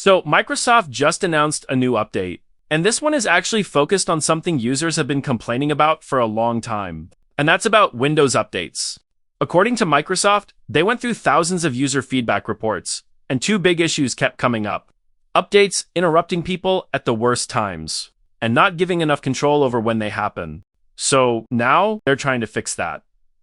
So Microsoft just announced a new update, and this one is actually focused on something users have been complaining about for a long time, and that's about Windows updates. According to Microsoft, they went through thousands of user feedback reports, and two big issues kept coming up. Updates interrupting people at the worst times, and not giving enough control over when they happen. So now they're trying to fix that.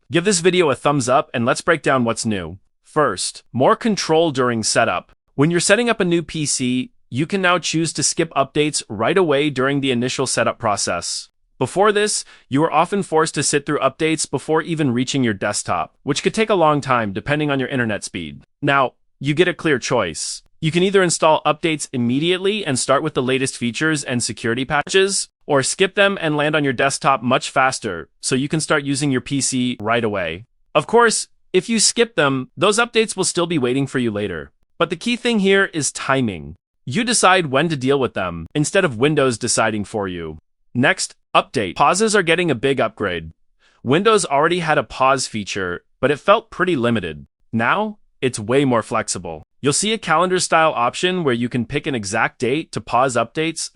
Give this video a thumbs up and let's break down what's new. First, more control during setup. When you're setting up a new PC, you can now choose to skip updates right away during the initial setup process. Before this, you were often forced to sit through updates before even reaching your desktop, which could take a long time depending on your internet speed. Now, you get a clear choice. You can either install updates immediately and start with the latest features and security patches, or skip them and land on your desktop much faster, so you can start using your PC right away. Of course, if you skip them, those updates will still be waiting for you later. But the key thing here is timing. You decide when to deal with them, instead of Windows deciding for you. Next, update. Pauses are getting a big upgrade. Windows already had a pause feature, but it felt pretty limited. Now, it's way more flexible. You'll see a calendar-style option where you can pick an exact date to pause updates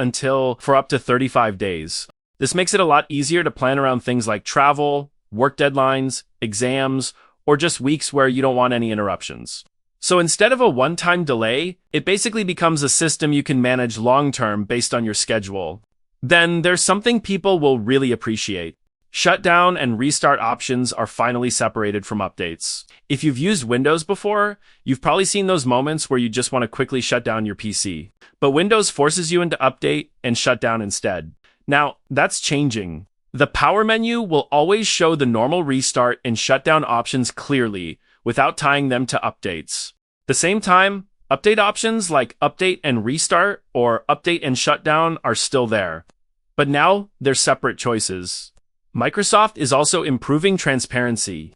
for up to 35 days. This makes it a lot easier to plan around things like travel, work deadlines, exams, or just weeks where you don't want any interruptions. So instead of a one-time delay, it basically becomes a system you can manage long-term based on your schedule. Then there's something people will really appreciate. Shutdown and restart options are finally separated from updates. If you've used Windows before, you've probably seen those moments where you just want to quickly shut down your PC. But Windows forces you into update and shutdown instead. Now, that's changing. The power menu will always show the normal restart and shutdown options clearly, without tying them to updates. At the same time, update options like update and restart or update and shutdown are still there. But now, they're separate choices. Microsoft is also improving transparency.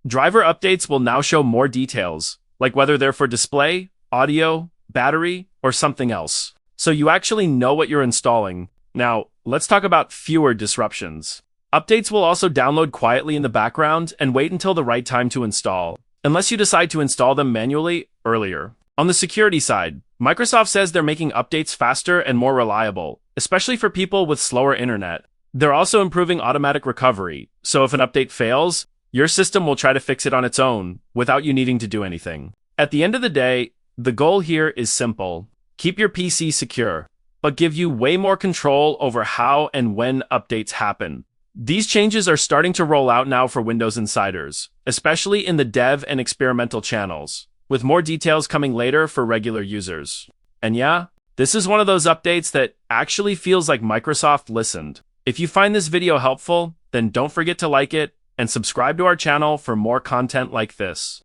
Driver updates will now show more details, like whether they're for display, audio, battery, or something else. So you actually know what you're installing. Now, let's talk about fewer disruptions. Updates will also download quietly in the background and wait until the right time to install, unless you decide to install them manually earlier. On the security side, Microsoft says they're making updates faster and more reliable, especially for people with slower internet. They're also improving automatic recovery, so if an update fails, your system will try to fix it on its own, without you needing to do anything. At the end of the day, the goal here is simple. Keep your PC secure, but give you way more control over how and when updates happen. These changes are starting to roll out now for Windows insiders, especially in the dev and experimental channels, with more details coming later for regular users. And yeah, this is one of those updates that actually feels like Microsoft listened. If you find this video helpful, then don't forget to like it and subscribe to our channel for more content like this.